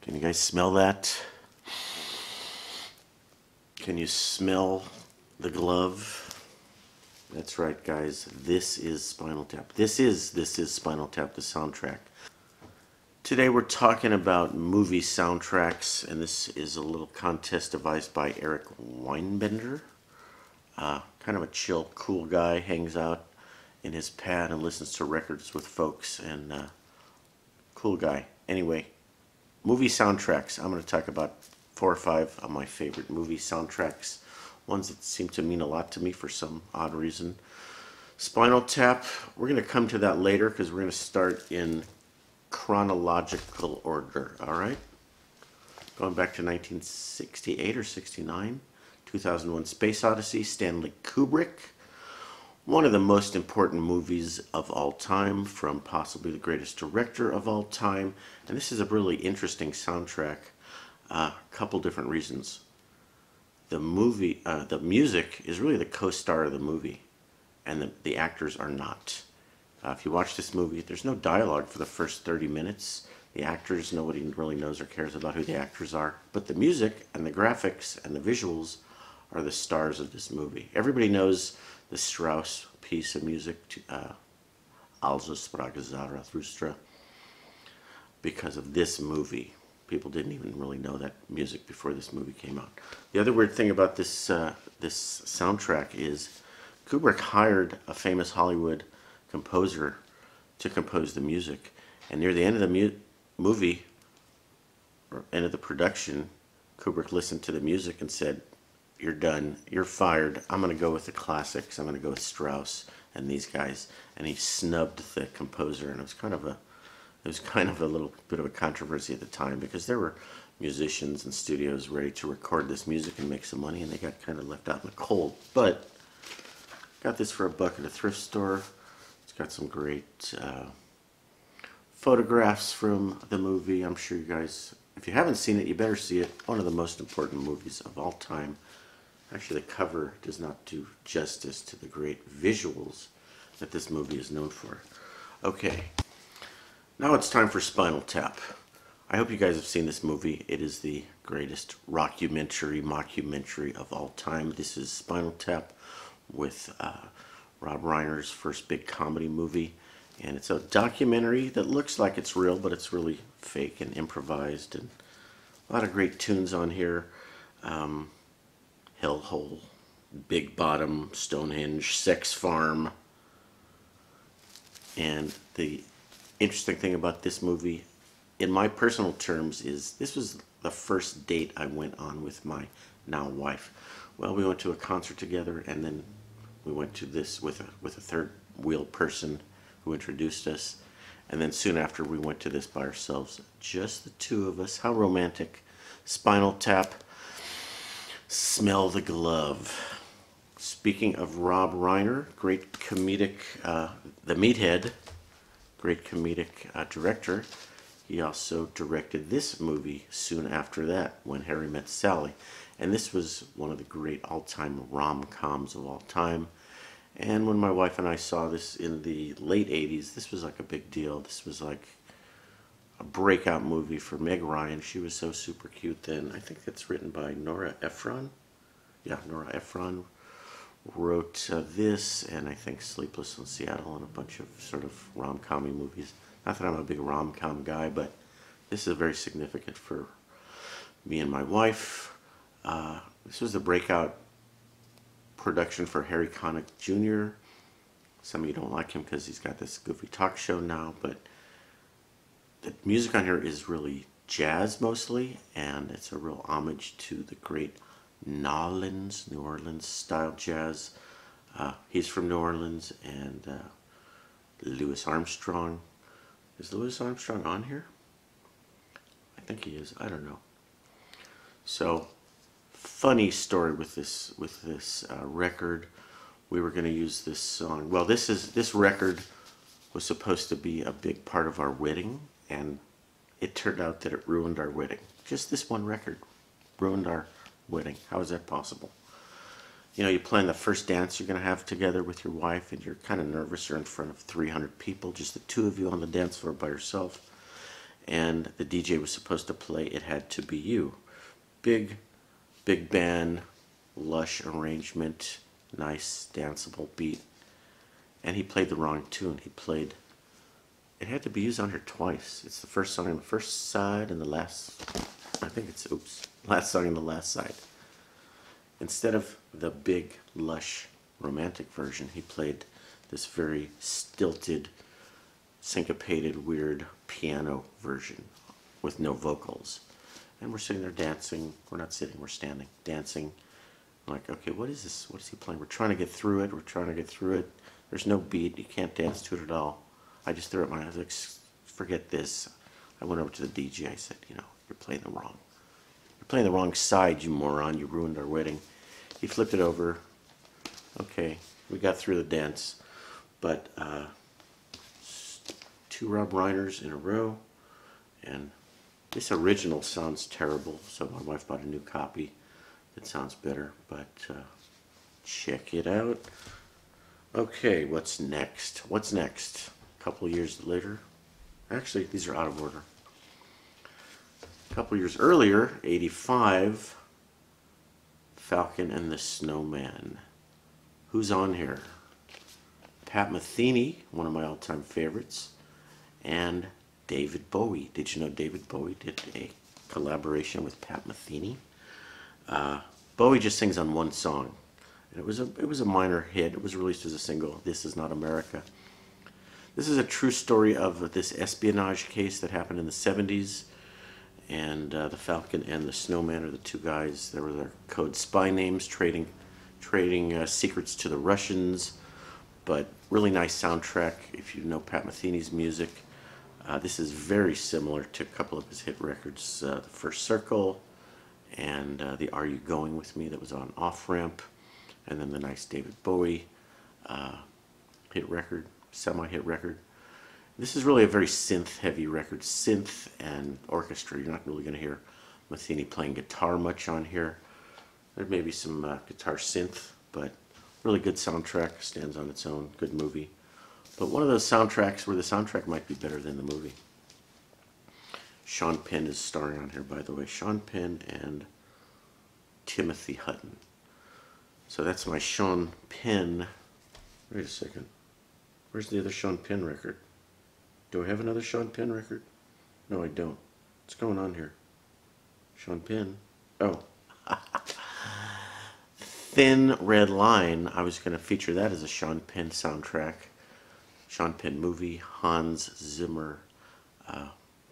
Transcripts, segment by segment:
Can you guys smell that? Can you smell the glove? That's right, guys. This is Spinal Tap. This is Spinal Tap, the soundtrack. Today we're talking about movie soundtracks, and this is a little contest devised by Eric Weinbender. Kind of a chill, cool guy, hangs out in his pad and listens to records with folks, and cool guy. Anyway, movie soundtracks. I'm going to talk about 4 or 5 of my favorite movie soundtracks, ones that seem to mean a lot to me for some odd reason. Spinal Tap, we're going to come to that later because we're going to start in chronological order, alright? Going back to 1968 or 69, 2001 Space Odyssey, Stanley Kubrick. One of the most important movies of all time, from possibly the greatest director of all time. And this is a really interesting soundtrack. A couple different reasons. The music is really the co-star of the movie, and the actors are not. If you watch this movie, there's no dialogue for the first 30 minutes. The actors, nobody really knows or cares about who the actors are. But the music and the graphics and the visuals are the stars of this movie. Everybody knows the Strauss piece of music, Also sprach Zarathustra, because of this movie. People didn't even really know that music before this movie came out. The other weird thing about this this soundtrack is Kubrick hired a famous Hollywood composer to compose the music, and near the end of the movie, or end of the production, Kubrick listened to the music and said, "You're done, you're fired, I'm going to go with the classics, I'm going to go with Strauss and these guys," and he snubbed the composer, and it was kind of a little bit of a controversy at the time, because there were musicians and studios ready to record this music and make some money, and they got kind of left out in the cold. But got this for $1 at a thrift store. It's got some great photographs from the movie. I'm sure you guys, if you haven't seen it, you better see it. One of the most important movies of all time. Actually, the cover does not do justice to the great visuals that this movie is known for. Okay. Now it's time for Spinal Tap. I hope you guys have seen this movie. It is the greatest mockumentary of all time. This is Spinal Tap with Rob Reiner's first big comedy movie. And it's a documentary that looks like it's real, but it's really fake and improvised. And a lot of great tunes on here. Hellhole, Big Bottom, Stonehenge, Sex Farm. And the interesting thing about this movie, in my personal terms, is this was the first date I went on with my now wife. Well, we went to a concert together, and then we went to this with a third wheel person who introduced us, and then soon after we went to this by ourselves, just the two of us. How romantic. Spinal Tap, smell the glove. Speaking of Rob Reiner, great comedic, the Meathead, great comedic director. He also directed this movie soon after that, When Harry Met Sally. And this was one of the great all-time rom-coms of all time. And when my wife and I saw this in the late 80s, this was like a big deal. This was like a breakout movie for Meg Ryan. She was so super cute then. I think it's written by Nora Ephron. Yeah, Nora Ephron wrote this, and I think Sleepless in Seattle, and a bunch of sort of rom-com-y movies. Not that I'm a big rom-com guy, but this is very significant for me and my wife. This was the breakout production for Harry Connick Jr. Some of you don't like him because he's got this goofy talk show now, but the music on here is really jazz mostly, and it's a real homage to the great New Orleans style jazz. He's from New Orleans, and Louis Armstrong. Is Louis Armstrong on here? I think he is. I don't know. So, funny story with this record. We were going to use this song. Well, this record was supposed to be a big part of our wedding, and it turned out that it ruined our wedding. Just this one record ruined our wedding. How is that possible? You know, you plan the first dance you're going to have together with your wife, and you're kind of nervous. You're in front of 300 people, just the two of you on the dance floor by yourself. and the DJ was supposed to play It Had to Be You. Big band, lush arrangement, nice danceable beat, and he played the wrong tune. He played It Had to Be Used on here twice. It's the first song on the first side and the last, I think it's, last song on the last side. Instead of the big, lush, romantic version, he played this very stilted, syncopated, weird piano version with no vocals. And we're sitting there dancing. We're not sitting, we're standing, dancing. I'm like, okay, what is this? What is he playing? We're trying to get through it. We're trying to get through it. There's no beat. You can't dance to it at all. I just threw up my eyes, like, forget this. I went over to the DJ. I said, you know, you're playing the wrong. You're playing the wrong side, you moron. You ruined our wedding. He flipped it over. Okay, we got through the dance. But 2 Rob Reiners in a row. And this original sounds terrible, so my wife bought a new copy that sounds better, but check it out. Okay, what's next? What's next? A couple years later. Actually, these are out of order. A couple years earlier, 85, Falcon and the Snowman. Who's on here? Pat Metheny, one of my all-time favorites, and David Bowie. Did you know David Bowie did a collaboration with Pat Metheny? Bowie just sings on one song. And it was a minor hit. It was released as a single, This Is Not America. This is a true story of this espionage case that happened in the 70s. And the Falcon and the Snowman are the 2 guys. There were their code spy names, trading secrets to the Russians. But really nice soundtrack if you know Pat Metheny's music. This is very similar to a couple of his hit records, The First Circle and the Are You Going With Me that was on Off Ramp, and then the nice David Bowie hit record, semi-hit record. This is really a very synth-heavy record, synth and orchestra. You're not really going to hear Metheny playing guitar much on here. There may be some guitar synth, but really good soundtrack, stands on its own, good movie. But one of those soundtracks where the soundtrack might be better than the movie. Sean Penn is starring on here, by the way. Sean Penn and Timothy Hutton. So that's my Sean Penn. Wait a second. Where's the other Sean Penn record? Do I have another Sean Penn record? No, I don't. What's going on here? Sean Penn. Oh. Thin Red Line. I was going to feature that as a Sean Penn soundtrack. Sean Penn movie, Hans Zimmer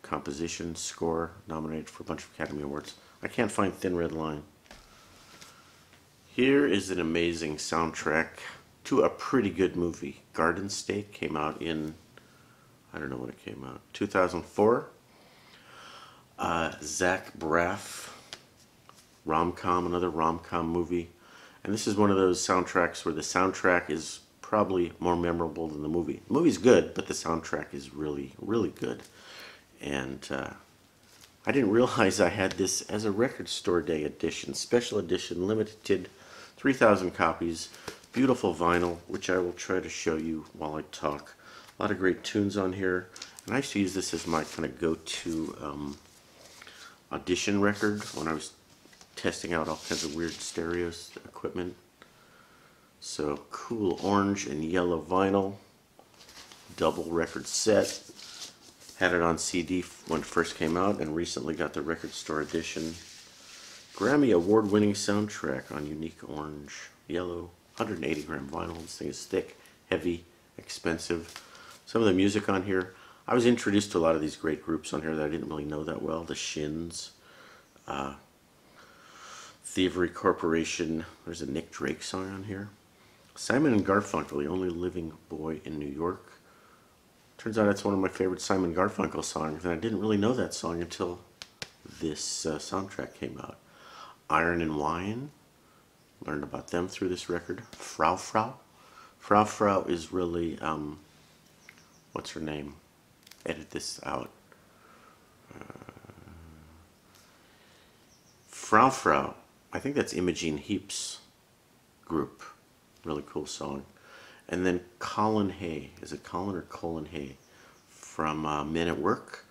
composition, score, nominated for a bunch of Academy Awards. I can't find Thin Red Line. Here is an amazing soundtrack to a pretty good movie. Garden State came out in, I don't know when it came out, 2004. Zach Braff, rom-com, another rom-com movie. And this is one of those soundtracks where the soundtrack is probably more memorable than the movie. The movie's good, but the soundtrack is really, really good. And I didn't realize I had this as a record store day edition, special edition, limited 3,000 copies, beautiful vinyl, which I will try to show you while I talk. A lot of great tunes on here. And I used to use this as my kind of go-to audition record when I was testing out all kinds of weird stereos equipment. So cool orange and yellow vinyl, double record set. Had it on CD when it first came out and recently got the record store edition. Grammy award-winning soundtrack on unique orange, yellow, 180 gram vinyl. This thing is thick, heavy, expensive. Some of the music on here, I was introduced to a lot of these great groups on here that I didn't really know that well. The Shins, Thievery Corporation. There's a Nick Drake song on here. Simon and Garfunkel, The Only Living Boy in New York. Turns out it's one of my favorite Simon Garfunkel songs, and I didn't really know that song until this soundtrack came out. Iron and Wine, learned about them through this record. Frou Frou. Frou Frou is really, what's her name? Edit this out. Frou Frou, I think that's Imogen Heap's group. Really cool song. And then Colin Hay, is it Colin or Colin Hay, from Men at Work.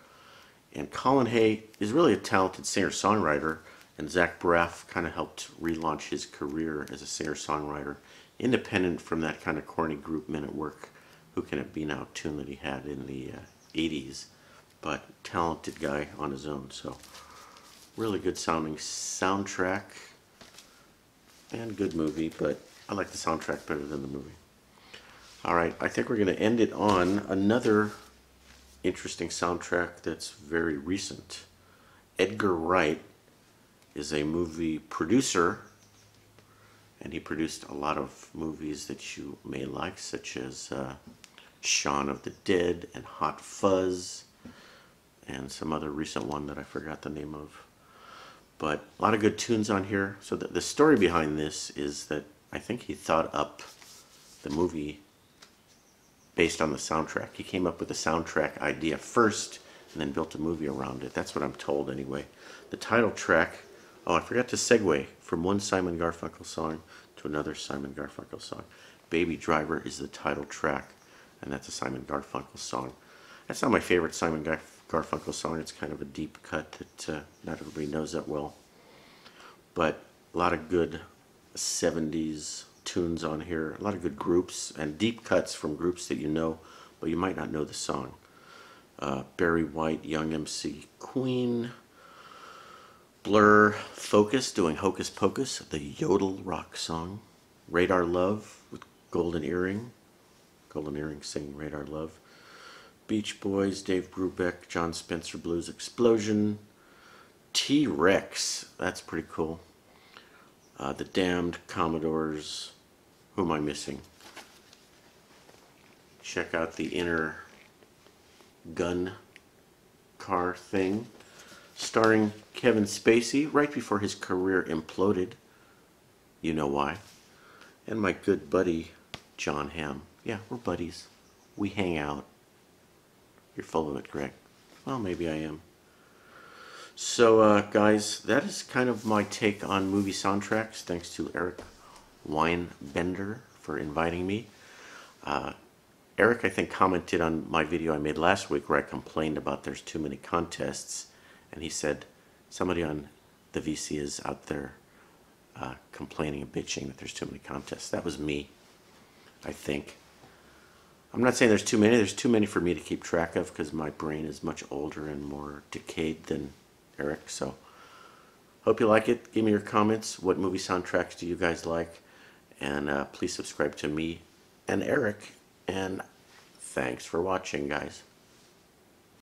And Colin Hay is really a talented singer-songwriter, and Zach Braff kind of helped relaunch his career as a singer-songwriter, independent from that kind of corny group Men at Work, Who Can It Be Now tune that he had in the 80s, but talented guy on his own. So really good sounding soundtrack and good movie, but I like the soundtrack better than the movie. Alright, I think we're going to end it on another interesting soundtrack that's very recent. Edgar Wright is a movie producer, and he produced a lot of movies that you may like, such as Shaun of the Dead and Hot Fuzz, and some other recent one that I forgot the name of. But a lot of good tunes on here. So the story behind this is that I think he thought up the movie based on the soundtrack. He came up with the soundtrack idea first and then built a movie around it. That's what I'm told anyway. The title track, oh, I forgot to segue from one Simon Garfunkel song to another Simon Garfunkel song. Baby Driver is the title track, and that's a Simon Garfunkel song. That's not my favorite Simon Garfunkel song. It's kind of a deep cut that not everybody knows that well. But a lot of good 70s tunes on here. A lot of good groups and deep cuts from groups that you know, but you might not know the song. Barry White, Young MC, Queen, Blur, Focus doing Hocus Pocus, the Yodel rock song. Radar Love with Golden Earring singing Radar Love. Beach Boys, Dave Brubeck, John Spencer Blues Explosion. T-Rex, that's pretty cool. The Damned, Commodores. Who am I missing? Check out the Inner Gun car thing, starring Kevin Spacey right before his career imploded. You know why. And my good buddy John Hamm. Yeah, we're buddies. We hang out. You're full of it, Greg. Well, maybe I am. So, guys, that is kind of my take on movie soundtracks. Thanks to Eric Weinbender for inviting me. Eric, I think, commented on my video I made last week where I complained about there's too many contests, and he said somebody on the VC is out there complaining and bitching that there's too many contests. That was me, I think. I'm not saying there's too many. There's too many for me to keep track of because my brain is much older and more decayed than Eric. So hope you like it. Give me your comments. What movie soundtracks do you guys like? And please subscribe to me and Eric. And thanks for watching, guys.